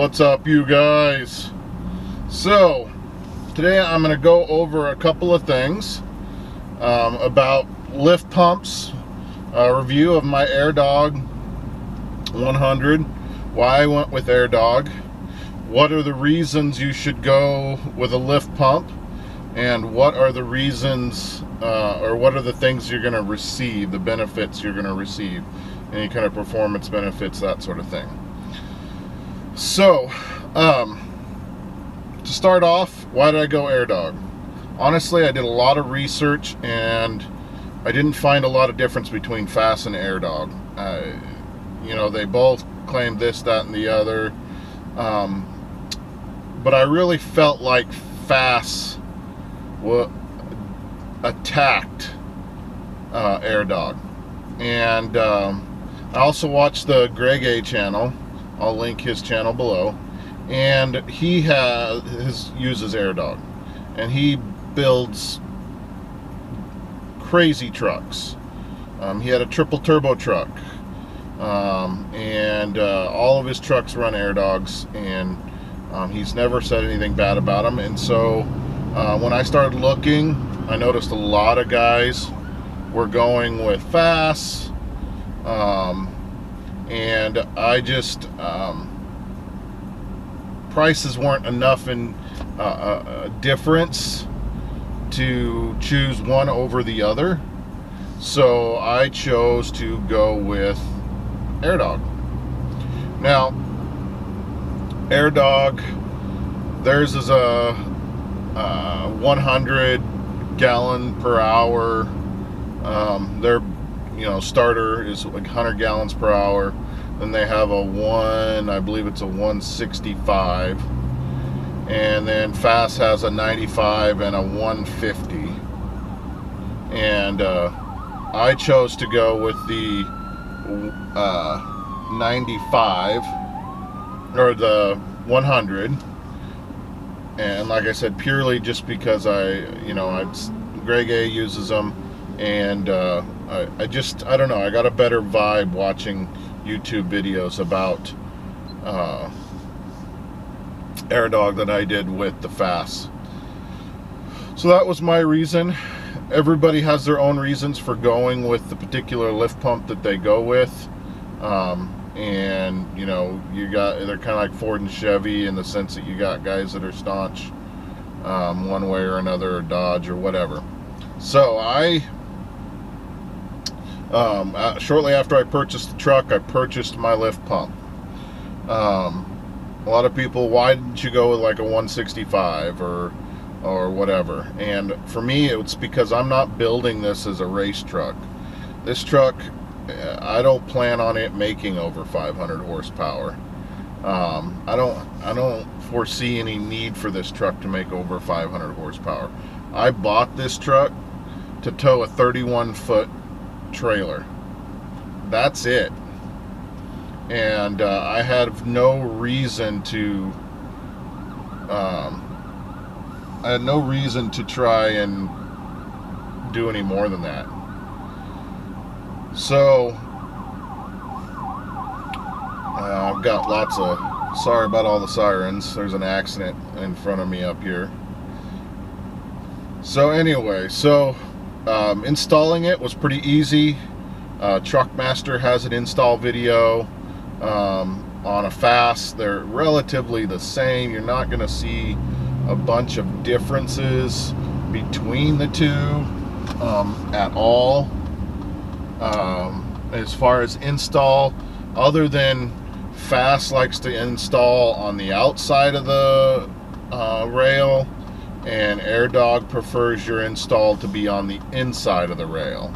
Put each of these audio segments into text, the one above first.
What's up, you guys? So today I'm going to go over a couple of things about lift pumps, a review of my AirDog 100, why I went with AirDog, what are the reasons you should go with a lift pump, and what are the reasons or what are the things you're going to receive, the benefits you're going to receive, any kind of performance benefits, that sort of thing. So to start off, why did I go AirDog? Honestly, I did a lot of research and I didn't find a lot of difference between FASS and AirDog. You know, they both claim this, that, and the other, but I really felt like FASS attacked AirDog. And I also watched the Greg A channel. I'll link his channel below, and he uses AirDog, and he builds crazy trucks. He had a triple turbo truck, and all of his trucks run AirDogs, and he's never said anything bad about them. And so when I started looking, I noticed a lot of guys were going with FASS, and I just prices weren't enough in difference to choose one over the other, so I chose to go with AirDog. Now, AirDog, theirs is a 100 gallon per hour. Their starter is like 100 gallons per hour. Then they have I believe it's a 165, and then FASS has a 95 and a 150. And I chose to go with the 95 or the 100, and like I said, purely just because Greg A uses them, and I don't know, I got a better vibe watching YouTube videos about AirDog than I did with the FASS. So that was my reason. Everybody has their own reasons for going with the particular lift pump that they go with, and they're kind of like Ford and Chevy in the sense that you got guys that are staunch one way or another, or Dodge or whatever. So shortly after I purchased the truck, I purchased my lift pump. A lot of people, why didn't you go with like a 165 or whatever? And for me, it's because I'm not building this as a race truck. This truck, I don't plan on it making over 500 horsepower. I don't foresee any need for this truck to make over 500 horsepower. I bought this truck to tow a 31-foot trailer. That's it. And I have no reason to try and do any more than that. So I've got lots of, sorry about all the sirens, there's an accident in front of me up here. So anyway, installing it was pretty easy. Truckmaster has an install video on a FASS. They're relatively the same. You're not going to see a bunch of differences between the two at all. As far as install, other than FASS likes to install on the outside of the rail, and AirDog prefers your install to be on the inside of the rail.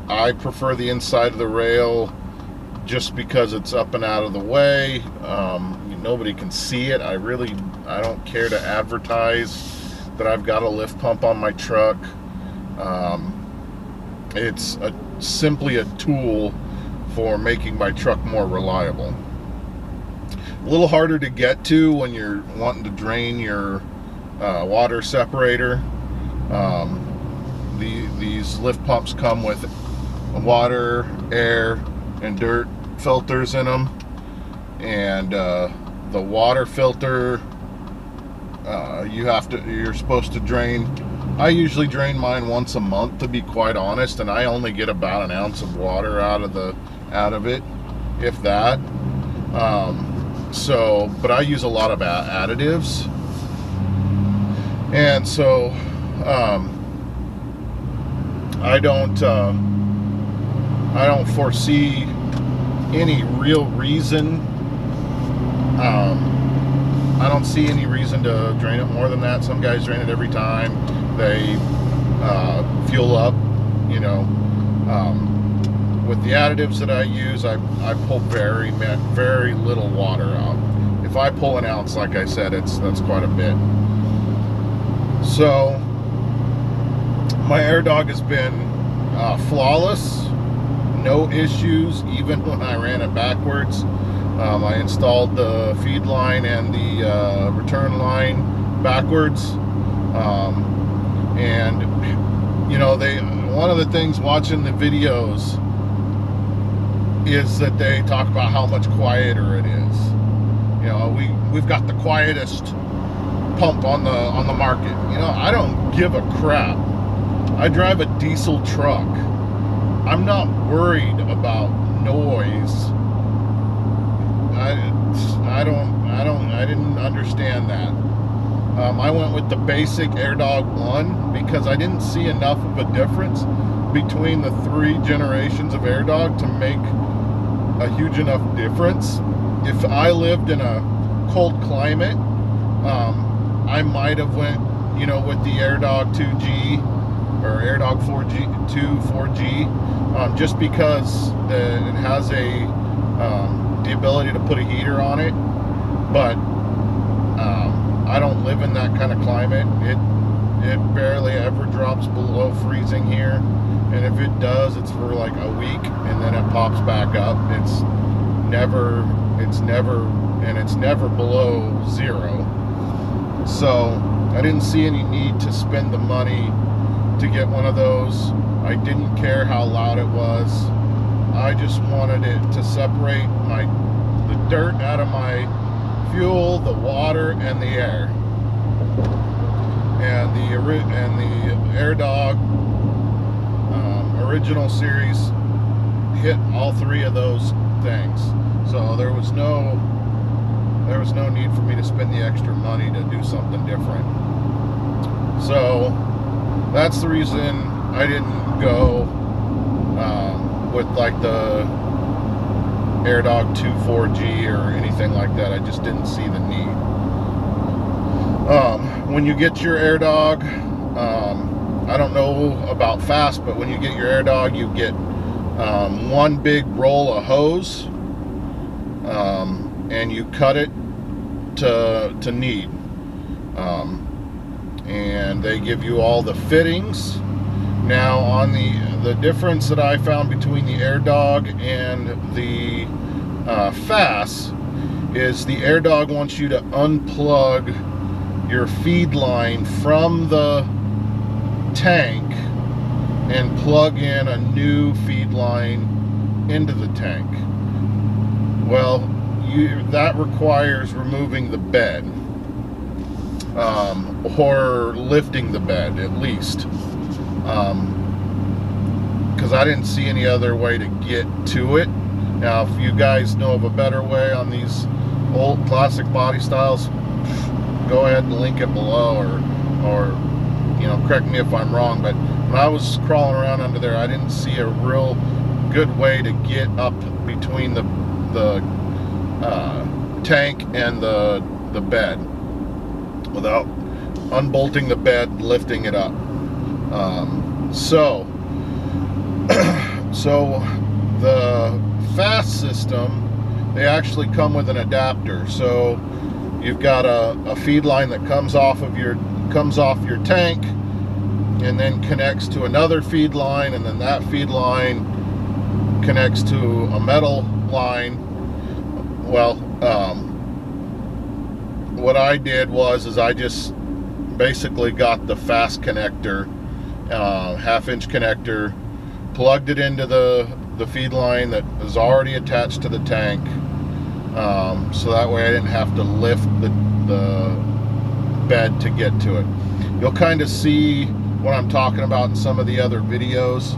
I prefer the inside of the rail just because it's up and out of the way. Nobody can see it. I don't care to advertise that I've got a lift pump on my truck. It's simply a tool for making my truck more reliable. A little harder to get to when you're wanting to drain your water separator. These lift pumps come with water, air, and dirt filters in them, and the water filter, you're supposed to drain. I usually drain mine once a month, to be quite honest, and I only get about an ounce of water out of it, if that. But I use a lot of additives, and so I don't foresee any real reason. I don't see any reason to drain it more than that. Some guys drain it every time they fuel up, you know. With the additives that I use, I pull very little water out. If I pull an ounce, like I said, that's quite a bit. So my AirDog has been flawless, no issues, even when I ran it backwards. I installed the feed line and the return line backwards, and you know, one of the things watching the videos is that they talk about how much quieter it is. You know, we've got the quietest pump on the market. You know, I don't give a crap. I drive a diesel truck. I'm not worried about noise. I didn't understand that. I went with the basic AirDog 1 because I didn't see enough of a difference between the 3 generations of AirDog to make a huge enough difference. If I lived in a cold climate, I might have went, you know, with the AirDog 2G or AirDog 4G, just because it has the ability to put a heater on it. But I don't live in that kind of climate. It barely ever drops below freezing here, and if it does, it's for like a week, and then it pops back up. It's never below 0. So I didn't see any need to spend the money to get one of those. I didn't care how loud it was. I just wanted it to separate the dirt out of my fuel, the water, and the air. And the AirDog original series hit all 3 of those things. So there was no need for me to spend the extra money to do something different. So that's the reason I didn't go with like the AirDog 2 4G or anything like that. I just didn't see the need. When you get your AirDog, I don't know about fast, but when you get your AirDog, you get one big roll of hose, and you cut it to need, and they give you all the fittings. Now, on the difference that I found between the AirDog and the FAS is the AirDog wants you to unplug your feed line from the tank and plug in a new feed line into the tank. Well, that requires removing the bed, or lifting the bed at least, because I didn't see any other way to get to it. Now, if you guys know of a better way on these old classic body styles, go ahead and link it below, or you know, correct me if I'm wrong. But when I was crawling around under there, I didn't see a real good way to get up between the tank and the bed without unbolting the bed, lifting it up. So the FAST system, they actually come with an adapter. So you've got a feed line that comes off your tank and then connects to another feed line, and then that feed line connects to a metal line. Well, what I did was I just basically got the fast connector, half-inch connector, plugged it into the feed line that is already attached to the tank, so that way I didn't have to lift the bed to get to it. You'll kind of see what I'm talking about in some of the other videos,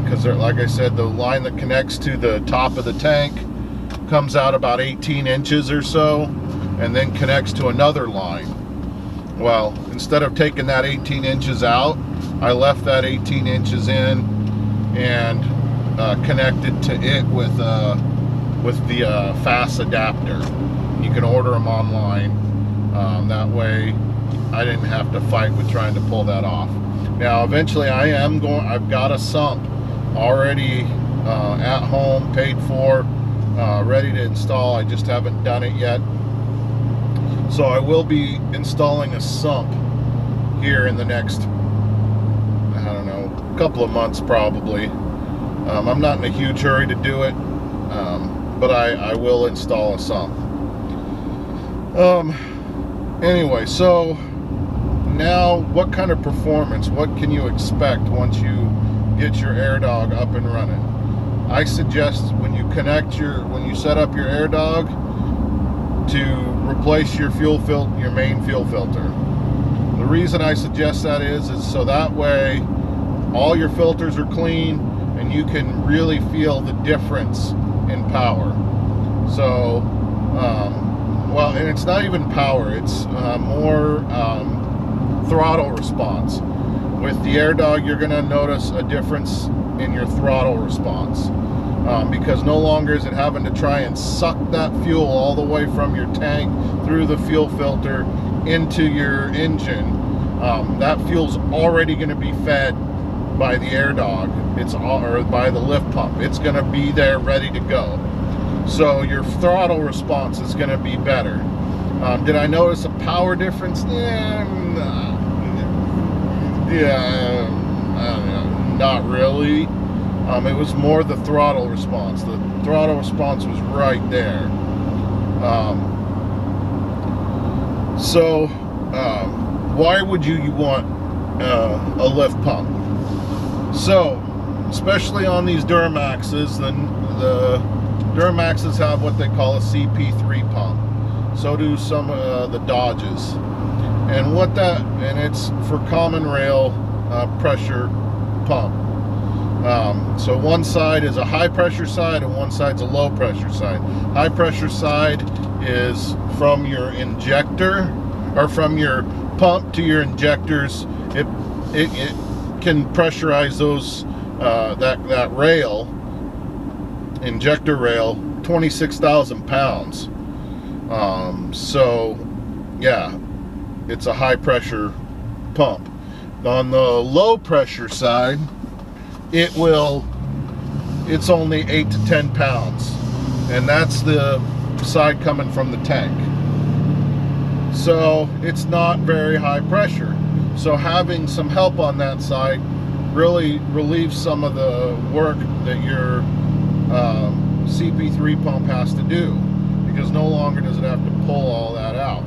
because like I said, the line that connects to the top of the tank comes out about 18 inches or so, and then connects to another line. Well, instead of taking that 18 inches out, I left that 18 inches in and connected to it with the fast adapter. You can order them online. That way I didn't have to fight with trying to pull that off. Now eventually I've got a sump already at home, paid for, ready to install. I just haven't done it yet. So I will be installing a sump here in the next, I don't know, couple of months probably. I'm not in a huge hurry to do it, but I will install a sump. Anyway, so now what kind of performance, what can you expect once you get your AirDog up and running? I suggest when you set up your AirDog to replace your your main fuel filter. The reason I suggest that is so that way all your filters are clean and you can really feel the difference in power. So well, and it's not even power, it's more throttle response. With the AirDog, you're going to notice a difference in your throttle response, because no longer is it having to try and suck that fuel all the way from your tank through the fuel filter into your engine. That fuel's already going to be fed by the AirDog, or by the lift pump. It's going to be there ready to go. So your throttle response is going to be better. Did I notice a power difference? Not really. It was more the throttle response. The throttle response was right there. Why would you want a lift pump? So, especially on these Duramaxes, the Duramaxes have what they call a CP3 pump. So do some the Dodges, and it's for common rail pressure pump. So one side is a high pressure side and one side's a low pressure side. High pressure side is from your injector, or from your pump to your injectors. It can pressurize those that rail, injector rail, 26,000 pounds. So yeah, it's a high pressure pump. On the low pressure side, it's only 8 to 10 pounds, and that's the side coming from the tank. So it's not very high pressure. So having some help on that side really relieves some of the work that your CP3 pump has to do, because no longer does it have to pull all that out.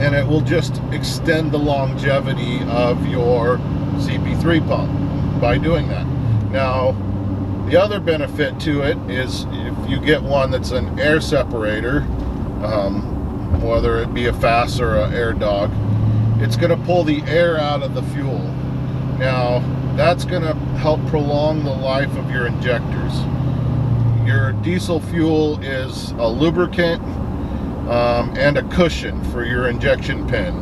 And it will just extend the longevity of your CP3 pump by doing that. Now, the other benefit to it is if you get one that's an air separator, whether it be a FAST or an AirDog, it's going to pull the air out of the fuel. Now, that's going to help prolong the life of your injectors. Your diesel fuel is a lubricant and a cushion for your injection pin.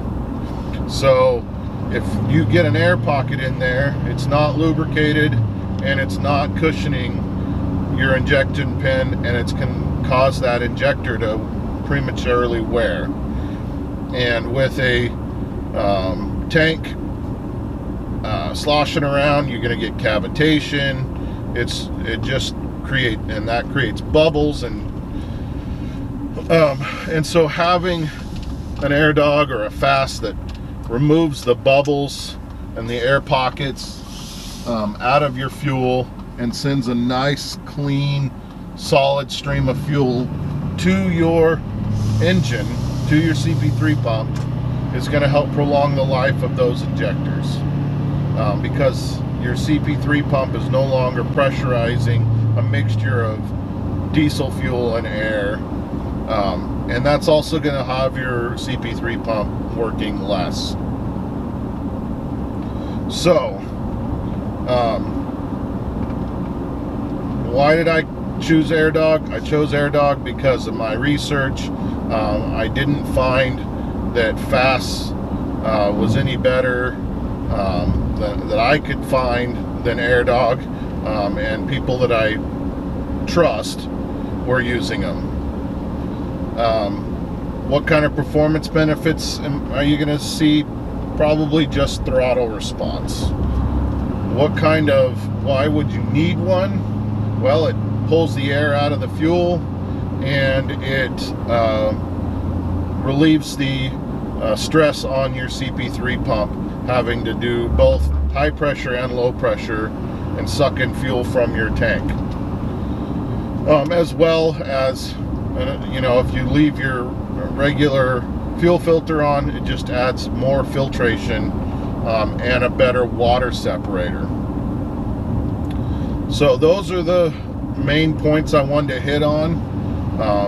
So if you get an air pocket in there, it's not lubricated and it's not cushioning your injection pin, and it can cause that injector to prematurely wear. And with a tank sloshing around, you're going to get cavitation. It just creates bubbles, and so having an AirDog or a FAST that removes the bubbles and the air pockets out of your fuel and sends a nice, clean, solid stream of fuel to your engine, to your CP3 pump, is going to help prolong the life of those injectors, because your CP3 pump is no longer pressurizing a mixture of diesel fuel and air, and that's also going to have your CP3 pump working less. So why did I choose AirDog? I chose AirDog because of my research. I didn't find that FASS was any better that I could find than AirDog, and people that I trust were using them. What kind of performance benefits are you going to see? Probably just throttle response. Why would you need one? Well, it pulls the air out of the fuel, and it relieves the stress on your CP3 pump, having to do both high pressure and low pressure and suck in fuel from your tank. As well as, you know, if you leave your regular fuel filter on, it just adds more filtration and a better water separator. So those are the main points I wanted to hit on.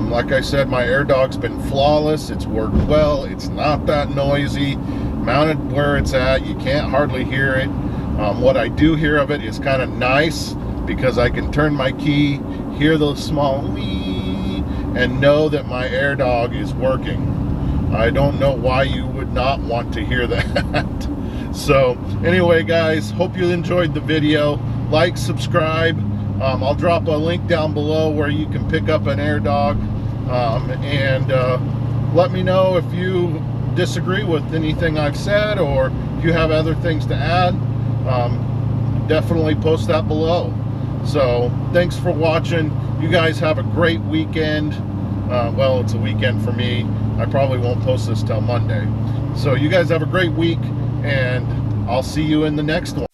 Like I said, my AirDog's been flawless. It's worked well. It's not that noisy. Mounted where it's at, you can't hardly hear it. What I do hear of it is kind of nice, because I can turn my key, hear those small wee, and know that my AirDog is working. I don't know why you would not want to hear that. So anyway, guys, hope you enjoyed the video. Like, subscribe. I'll drop a link down below where you can pick up an AirDog, and let me know if you disagree with anything I've said, or if you have other things to add. Definitely post that below. So thanks for watching. You guys have a great weekend. Well, it's a weekend for me. I probably won't post this till Monday. So you guys have a great week, and I'll see you in the next one.